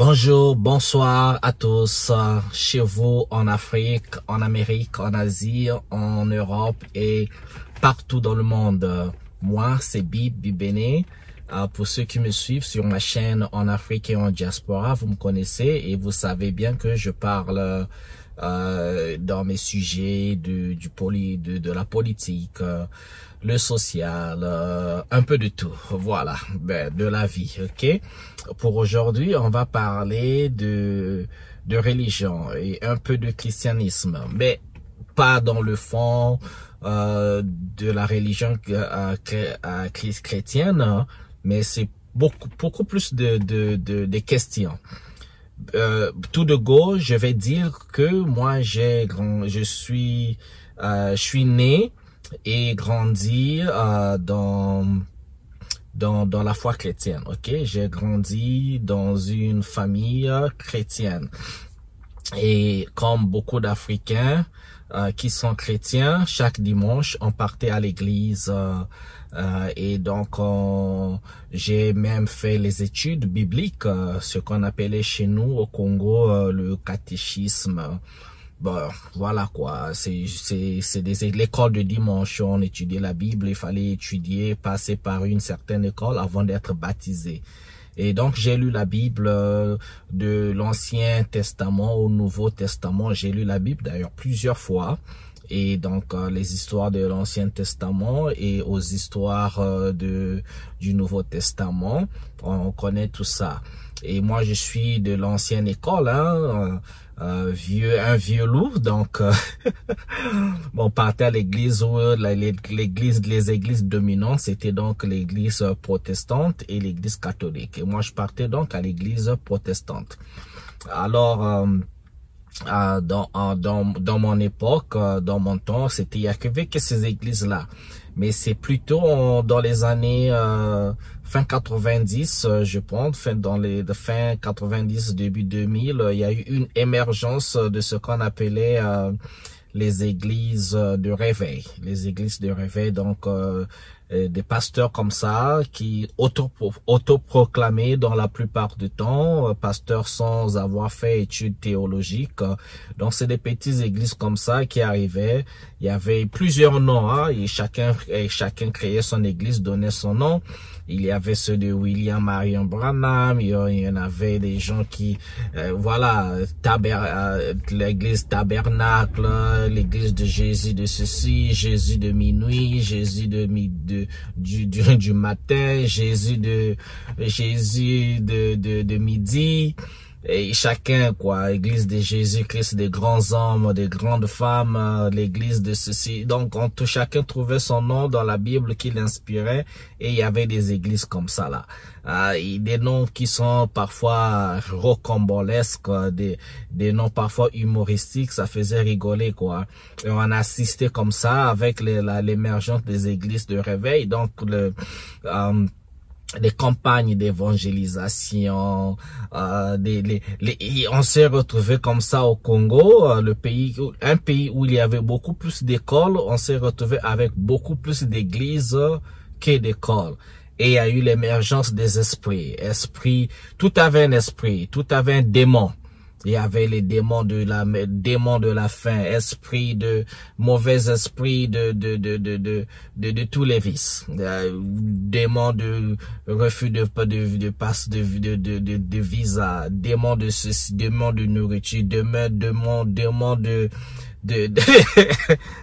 Bonjour, bonsoir à tous, chez vous en Afrique, en Amérique, en Asie, en Europe et partout dans le monde. Moi, c'est Bibene. Pour ceux qui me suivent sur ma chaîne en Afrique et en diaspora, vous me connaissez et vous savez bien que je parle dans mes sujets de la politique, le social, un peu de tout, voilà, de la vie, ok. Pour aujourd'hui, on va parler de religion et un peu de christianisme, mais pas dans le fond de la religion chrétienne, mais c'est beaucoup plus de questions. Tout de go, je vais dire que moi je suis né et grandi dans la foi chrétienne, ok? J'ai grandi dans une famille chrétienne. Et comme beaucoup d'Africains qui sont chrétiens, chaque dimanche, on partait à l'église. Et donc, j'ai même fait les études bibliques, ce qu'on appelait chez nous au Congo le catéchisme. Bon, voilà quoi, c'est l'école de dimanche, on étudiait la Bible, il fallait étudier, passer par une certaine école avant d'être baptisé. Et donc, j'ai lu la Bible de l'Ancien Testament au Nouveau Testament. J'ai lu la Bible d'ailleurs plusieurs fois. Et donc, les histoires de l'Ancien Testament et aux histoires du Nouveau Testament, on connaît tout ça. Et moi, je suis de l'ancienne école, hein, un vieux loup, donc on partait à l'église où les églises dominantes, c'était donc l'église protestante et l'église catholique. Et moi, je partais donc à l'église protestante. Alors, dans mon époque, dans mon temps, il y avait que ces églises-là. Mais c'est plutôt dans les années fin 90, je pense, fin 90, début 2000, il y a eu une émergence de ce qu'on appelait les églises de réveil. Les églises de réveil, donc des pasteurs comme ça qui autoproclamés dans la plupart du temps, pasteurs sans avoir fait études théologiques. Donc c'est des petites églises comme ça qui arrivaient. Il y avait plusieurs noms, hein, et chacun créait son église, donnait son nom. Il y avait ceux de William Marion Branham, il y en avait des gens qui, voilà, l'église Tabernacle, l'église de Jésus de ceci, Jésus de minuit, Jésus du matin, Jésus de midi. Et chacun, quoi, l'église de Jésus-Christ, des grands hommes, des grandes femmes, l'église de ceci. Donc, chacun trouvait son nom dans la Bible qui l'inspirait et il y avait des églises comme ça, là. Des noms qui sont parfois rocambolesques, des noms parfois humoristiques, ça faisait rigoler, quoi. Et on assistait comme ça avec l'émergence des églises de réveil. Donc, des campagnes d'évangélisation, on s'est retrouvé comme ça au Congo, un pays où il y avait beaucoup plus d'écoles, on s'est retrouvé avec beaucoup plus d'églises que d'écoles. Et il y a eu l'émergence des esprits. Tout avait un esprit, tout avait un démon. Il y avait les démons de la faim, mauvais esprits de tous les vices, démons de refus de visa, démons de ceci, démons de nourriture, démons de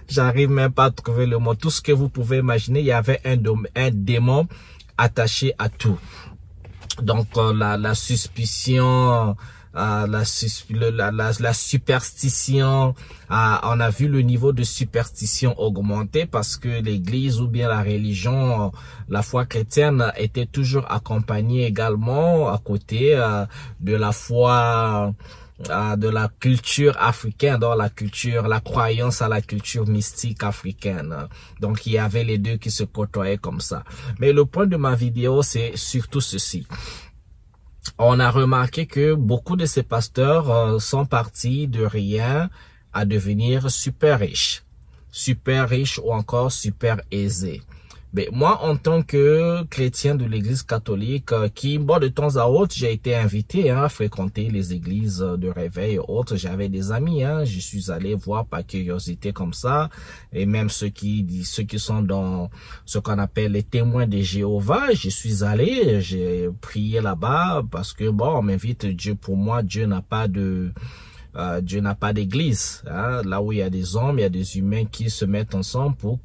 j'arrive même pas à trouver le mot. Tout ce que vous pouvez imaginer, il y avait un démon attaché à tout. Donc la suspicion, la superstition, on a vu le niveau de superstition augmenter parce que l'église ou bien la religion, la foi chrétienne était toujours accompagnée également à côté de la foi, de la culture africaine, dans la croyance à la culture mystique africaine. Donc il y avait les deux qui se côtoyaient comme ça. Mais le point de ma vidéo, c'est surtout ceci. On a remarqué que beaucoup de ces pasteurs sont partis de rien à devenir super riches ou encore super aisés. Mais moi, en tant que chrétien de l'église catholique, qui, bon, de temps à autre, j'ai été invité à fréquenter les églises de réveil et autres. J'avais des amis, je suis allé voir par curiosité comme ça. Et même ceux qui sont dans ce qu'on appelle les témoins de Jéhovah, je suis allé, j'ai prié là-bas parce que, bon, on m'invite. Dieu, pour moi, Dieu n'a pas d'église. Là où il y a des hommes, il y a des humains qui se mettent ensemble pour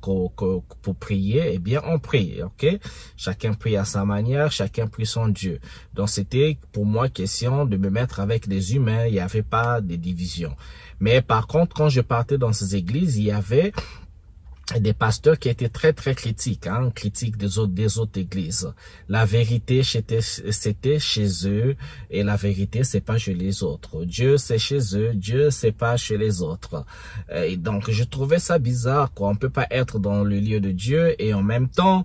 prier. Eh bien, on prie, ok? Chacun prie à sa manière, chacun prie son Dieu. Donc, c'était pour moi question de me mettre avec des humains. Il n'y avait pas de division. Mais par contre, quand je partais dans ces églises, il y avait des pasteurs qui étaient très critiques, critiques des autres églises. La vérité c'était chez eux et la vérité c'est pas chez les autres. Dieu c'est chez eux, Dieu c'est pas chez les autres. Et donc je trouvais ça bizarre quoi. On peut pas être dans le lieu de Dieu et en même temps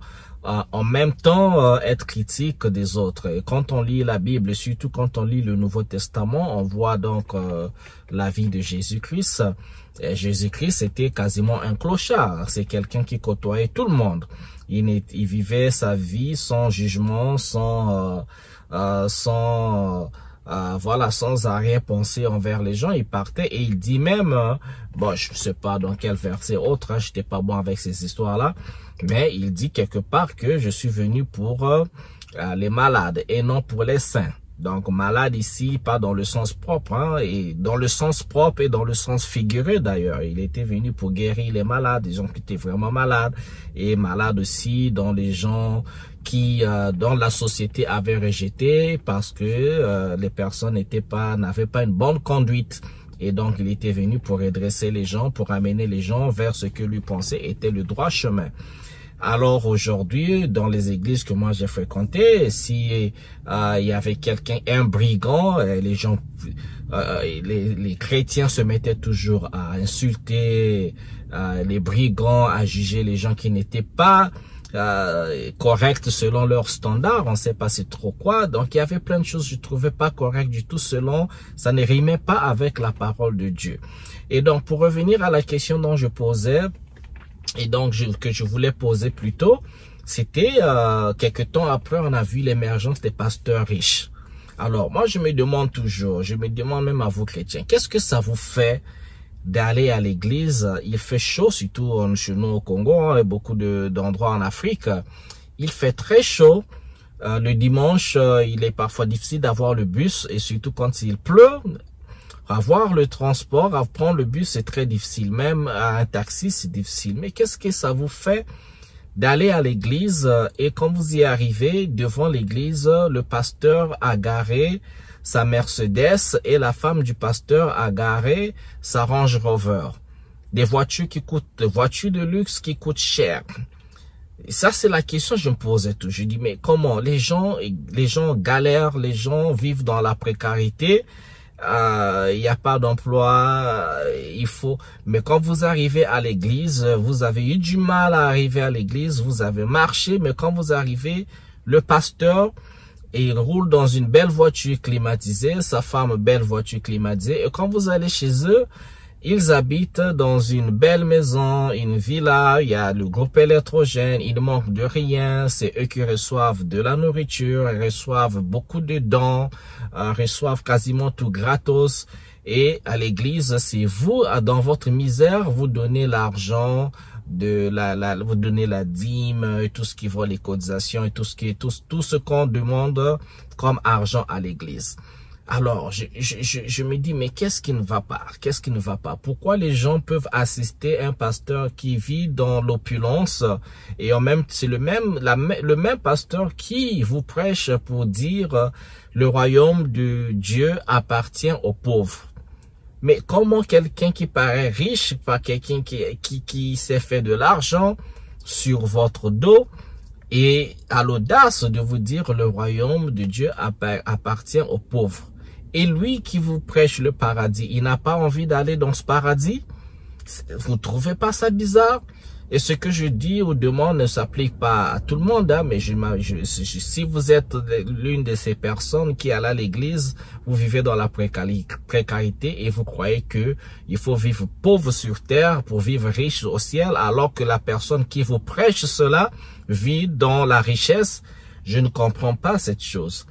être critique des autres. Et quand on lit la Bible, surtout quand on lit le Nouveau Testament, on voit donc la vie de Jésus-Christ. Jésus-Christ était quasiment un clochard. C'est quelqu'un qui côtoyait tout le monde. Il vivait sa vie sans jugement, sans arrière-pensée envers les gens. Il partait et il dit même, bon, je ne sais pas dans quel verset autre, j'étais pas bon avec ces histoires-là, mais il dit quelque part que je suis venu pour les malades et non pour les saints. Donc, malade ici, pas dans le sens propre, et dans le sens propre et dans le sens figuré d'ailleurs. Il était venu pour guérir les malades, les gens qui étaient vraiment malades, et malades aussi dans les gens qui, dans la société avait rejeté parce que les personnes n'avaient pas une bonne conduite. Et donc, il était venu pour redresser les gens, pour amener les gens vers ce que lui pensait était le droit chemin. Alors aujourd'hui, dans les églises que moi j'ai fréquentées, si il y avait quelqu'un, un brigand, les gens, les chrétiens se mettaient toujours à insulter les brigands, à juger les gens qui n'étaient pas corrects selon leurs standards. On ne sait pas c'est trop quoi. Donc il y avait plein de choses que je trouvais pas correctes du tout ça ne rimait pas avec la parole de Dieu. Et donc pour revenir à la question dont je posais, et donc que je voulais poser plus tôt, c'était quelques temps après, on a vu l'émergence des pasteurs riches. Alors moi je me demande toujours, je me demande même à vous chrétiens, qu'est-ce que ça vous fait d'aller à l'église? Il fait chaud, surtout chez nous au Congo, et beaucoup d'endroits en Afrique. Il fait très chaud. Le dimanche, il est parfois difficile d'avoir le bus, et surtout quand il pleut. Avoir le transport, à prendre le bus, c'est très difficile. Même à un taxi, c'est difficile. Mais qu'est-ce que ça vous fait d'aller à l'église et quand vous y arrivez, devant l'église, le pasteur a garé sa Mercedes et la femme du pasteur a garé sa Range Rover. Des voitures de luxe qui coûtent cher. Et ça, c'est la question que je me posais tout. Je dis, mais comment les gens galèrent, les gens vivent dans la précarité. Il n'y a pas d'emploi, mais quand vous arrivez à l'église, vous avez eu du mal à arriver à l'église, vous avez marché, mais quand vous arrivez, le pasteur, il roule dans une belle voiture climatisée, sa femme, belle voiture climatisée, et quand vous allez chez eux, ils habitent dans une belle maison, une villa, il y a le groupe électrogène, il ne manque de rien, c'est eux qui reçoivent de la nourriture, ils reçoivent beaucoup de dons, reçoivent quasiment tout gratos. Et à l'église, c'est vous, dans votre misère, vous donnez l'argent, vous donnez la dîme, tout ce qui vaut les cotisations et tout ce qu'on demande comme argent à l'église. Alors, je me dis, mais qu'est-ce qui ne va pas? Qu'est-ce qui ne va pas? Pourquoi les gens peuvent assister à un pasteur qui vit dans l'opulence et c'est le même pasteur qui vous prêche pour dire le royaume de Dieu appartient aux pauvres. Mais comment quelqu'un qui paraît riche, pas quelqu'un qui s'est fait de l'argent sur votre dos, et a l'audace de vous dire le royaume de Dieu appartient aux pauvres. Et lui qui vous prêche le paradis, il n'a pas envie d'aller dans ce paradis? Vous trouvez pas ça bizarre? Et ce que je dis ou demande ne s'applique pas à tout le monde, mais si vous êtes l'une de ces personnes qui allent à l'église, vous vivez dans la précarité et vous croyez que il faut vivre pauvre sur terre pour vivre riche au ciel, alors que la personne qui vous prêche cela vit dans la richesse. Je ne comprends pas cette chose.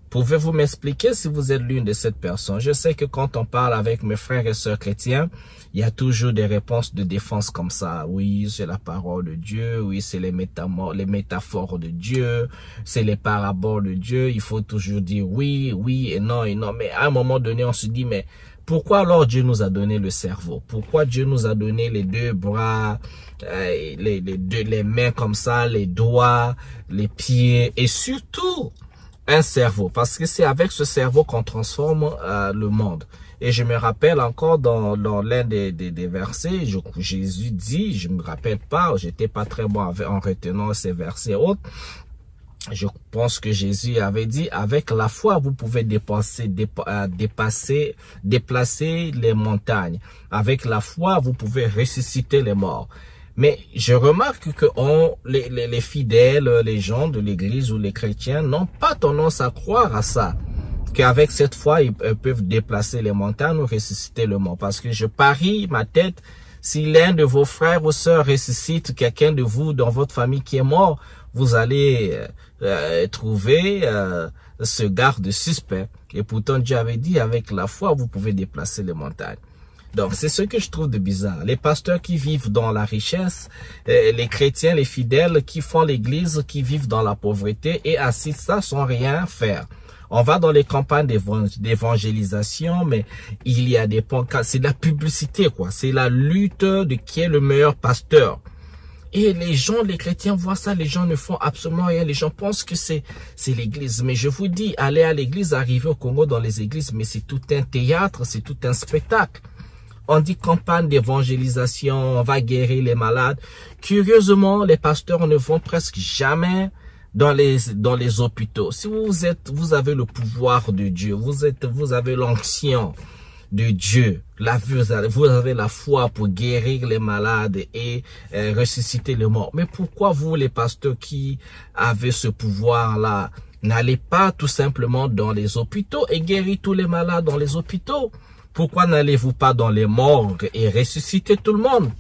Pouvez-vous m'expliquer si vous êtes l'une de ces personnes? Je sais que quand on parle avec mes frères et sœurs chrétiens, il y a toujours des réponses de défense comme ça. Oui, c'est la parole de Dieu. Oui, c'est les métaphores de Dieu. C'est les paraboles de Dieu. Il faut toujours dire oui, oui et non et non. Mais à un moment donné, on se dit, mais pourquoi alors Dieu nous a donné le cerveau? Pourquoi Dieu nous a donné les deux bras, les mains comme ça, les doigts, les pieds et surtout un cerveau? Parce que c'est avec ce cerveau qu'on transforme le monde. Et je me rappelle encore dans l'un des versets, Jésus dit, je me rappelle pas, j'étais pas très bon en retenant ces versets autres. Je pense que Jésus avait dit, avec la foi, vous pouvez déplacer les montagnes. Avec la foi, vous pouvez ressusciter les morts. Mais je remarque que les fidèles, les gens de l'église ou les chrétiens n'ont pas tendance à croire à ça. Qu'avec cette foi, ils peuvent déplacer les montagnes ou ressusciter le mort. Parce que je parie ma tête, si l'un de vos frères ou sœurs ressuscite quelqu'un de vous dans votre famille qui est mort, vous allez trouver ce garde suspect. Et pourtant, Dieu avait dit, avec la foi, vous pouvez déplacer les montagnes. Donc, c'est ce que je trouve de bizarre. Les pasteurs qui vivent dans la richesse, les chrétiens, les fidèles qui font l'église, qui vivent dans la pauvreté et assistent ça sans rien faire. On va dans les campagnes d'évangélisation, mais il y a des points, c'est de la publicité, quoi. C'est la lutte de qui est le meilleur pasteur. Et les gens, les chrétiens voient ça, les gens ne font absolument rien. Les gens pensent que c'est l'église. Mais je vous dis, aller à l'église, arriver au Congo dans les églises, mais c'est tout un théâtre, c'est tout un spectacle. On dit campagne d'évangélisation, on va guérir les malades. Curieusement, les pasteurs ne vont presque jamais dans les hôpitaux. Si vous avez le pouvoir de Dieu, vous avez l'onction de Dieu, vous avez la foi pour guérir les malades et ressusciter les morts. Mais pourquoi vous, les pasteurs qui avez ce pouvoir-là, n'allez pas tout simplement dans les hôpitaux et guérir tous les malades dans les hôpitaux? Pourquoi n'allez-vous pas dans les morgues et ressusciter tout le monde?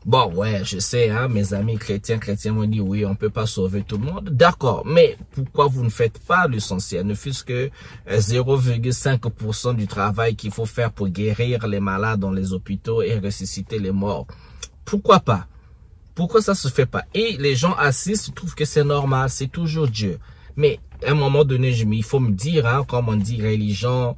Bon, ouais, je sais, hein, mes amis chrétiens m'ont dit, oui, on peut pas sauver tout le monde. D'accord, mais pourquoi vous ne faites pas l'essentiel? Ne fût-ce que 0,5% du travail qu'il faut faire pour guérir les malades dans les hôpitaux et ressusciter les morts. Pourquoi pas? Pourquoi ça se fait pas? Et les gens assistent, trouvent que c'est normal, c'est toujours Dieu. Mais à un moment donné, il faut me dire, hein, comme on dit religion,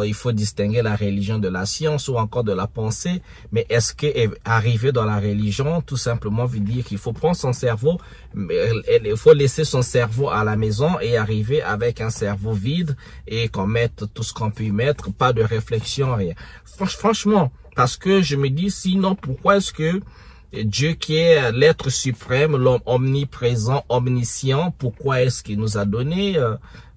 il faut distinguer la religion de la science ou encore de la pensée. Mais est-ce que arriver dans la religion, tout simplement veut dire qu'il faut prendre son cerveau, il faut laisser son cerveau à la maison et arriver avec un cerveau vide et qu'on mette tout ce qu'on peut y mettre, pas de réflexion, rien. Franchement, parce que je me dis, sinon, pourquoi est-ce que Dieu qui est l'être suprême, l'homme omniprésent, omniscient, pourquoi est-ce qu'il nous a donné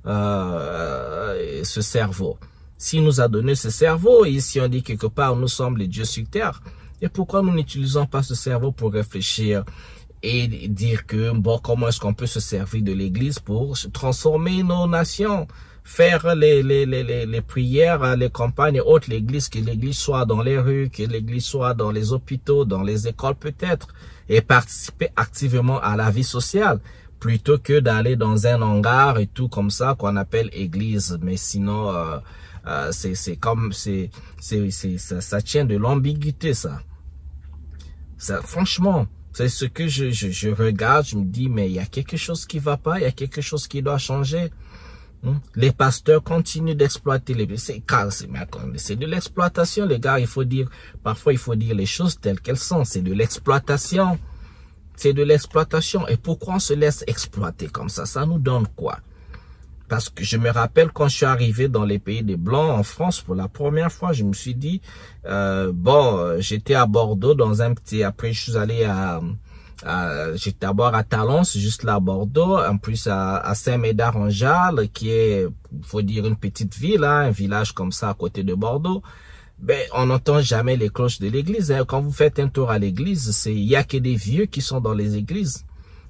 ce cerveau? S'il nous a donné ce cerveau, et si on dit quelque part nous sommes les dieux sur terre, et pourquoi nous n'utilisons pas ce cerveau pour réfléchir et dire que bon, comment est-ce qu'on peut se servir de l'église pour transformer nos nations, faire les prières, les campagnes et autres, l'église, que l'église soit dans les rues, que l'église soit dans les hôpitaux, dans les écoles peut-être, et participer activement à la vie sociale, plutôt que d'aller dans un hangar et tout comme ça qu'on appelle église. Mais sinon, ça tient de l'ambiguïté, ça. Franchement, c'est ce que je regarde, je me dis, mais il y a quelque chose qui va pas, il y a quelque chose qui doit changer. Les pasteurs continuent d'exploiter les... C'est de l'exploitation, les gars. Parfois, il faut dire les choses telles qu'elles sont. C'est de l'exploitation. C'est de l'exploitation. Et pourquoi on se laisse exploiter comme ça? Ça nous donne quoi? Parce que je me rappelle quand je suis arrivé dans les pays des Blancs, en France, pour la première fois, je me suis dit, j'étais à Bordeaux dans un petit... Après, je suis allé j'étais d'abord à Talence, juste là à Bordeaux, en plus à Saint-Médard-en-Jalles, qui est, faut dire, une petite ville, hein, un village comme ça à côté de Bordeaux. Ben, on n'entend jamais les cloches de l'église. Hein. Quand vous faites un tour à l'église, il y a que des vieux qui sont dans les églises.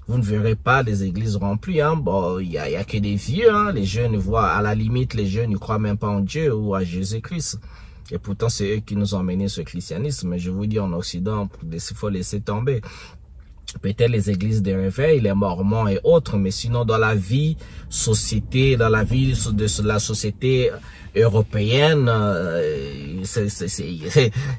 Vous ne verrez pas les églises remplies. Hein. Bon, il y a que des vieux. Hein. Les jeunes voient, à la limite, les jeunes ne croient même pas en Dieu ou à Jésus-Christ. Et pourtant, c'est eux qui nous ont mené ce christianisme. Mais je vous dis, en Occident, il faut laisser tomber. peut-être les églises de réveil, les mormons et autres, mais sinon dans la vie société, dans la vie de la société européenne,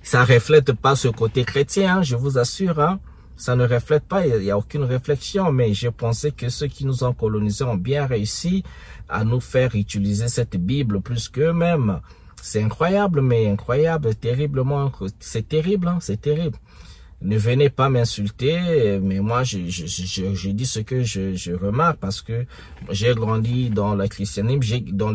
ça reflète pas ce côté chrétien, hein, je vous assure, hein. Ça ne reflète pas, il n'y a aucune réflexion, mais je pensais que ceux qui nous ont colonisés ont bien réussi à nous faire utiliser cette Bible plus qu'eux-mêmes. C'est incroyable, mais incroyable, terriblement, c'est terrible, hein, c'est terrible. Ne venez pas m'insulter, mais moi je dis ce que je remarque parce que j'ai grandi dans le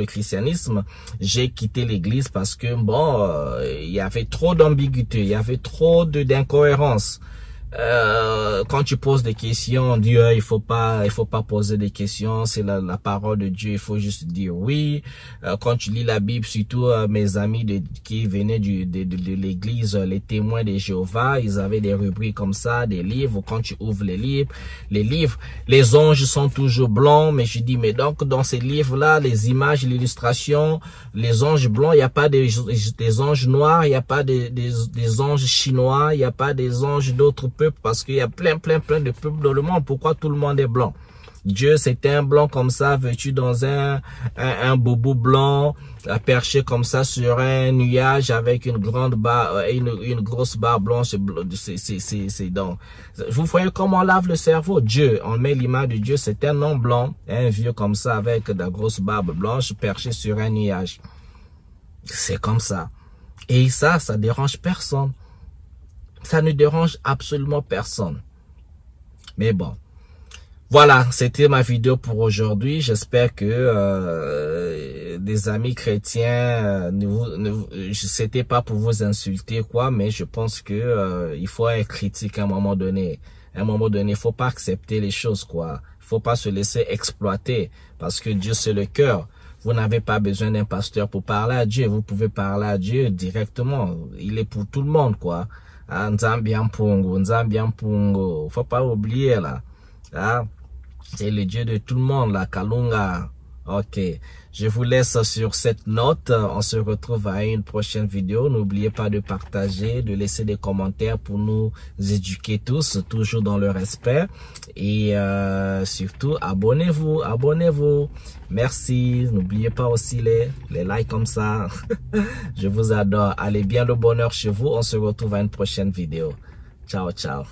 christianisme, j'ai quitté l'église parce que bon, il y avait trop d'ambiguïté, il y avait trop d'incohérence. Quand tu poses des questions, Dieu, il faut pas poser des questions, c'est la parole de Dieu, il faut juste dire oui. Quand tu lis la Bible, surtout mes amis qui venaient de l'église, les témoins de Jéhovah, ils avaient des rubriques comme ça, des livres. Quand tu ouvres les livres, les anges sont toujours blancs, mais je dis, mais donc dans ces livres-là, les images, l'illustration, les anges blancs, il n'y a pas des anges noirs, il n'y a pas des anges chinois, il n'y a pas des anges d'autres peuples, parce qu'il y a plein de peuples dans le monde. Pourquoi tout le monde est blanc? Dieu, c'était un blanc comme ça, vêtu dans un boubou blanc, perché comme ça sur un nuage avec une grande barre, une grosse barre blanche. C'est donc, vous voyez comment on lave le cerveau. Dieu, on met l'image de Dieu, c'est un homme blanc, un vieux comme ça avec de la grosse barbe blanche perché sur un nuage. C'est comme ça. Et ça dérange personne. Ça ne dérange absolument personne. Mais bon. Voilà, c'était ma vidéo pour aujourd'hui. J'espère que des amis chrétiens, c'était pas pour vous insulter quoi, mais je pense que il faut être critique à un moment donné. À un moment donné, il faut pas accepter les choses quoi. Il faut pas se laisser exploiter parce que Dieu c'est le cœur. Vous n'avez pas besoin d'un pasteur pour parler à Dieu. Vous pouvez parler à Dieu directement. Il est pour tout le monde quoi. Nzambi Ampungu, faut pas oublier là. Ah, c'est le Dieu de tout le monde là, Kalunga. Ok, je vous laisse sur cette note. On se retrouve à une prochaine vidéo. N'oubliez pas de partager, de laisser des commentaires pour nous éduquer tous, toujours dans le respect. Et surtout, abonnez-vous. Merci. N'oubliez pas aussi les likes comme ça. Je vous adore. Allez, bien le bonheur chez vous. On se retrouve à une prochaine vidéo. Ciao, ciao.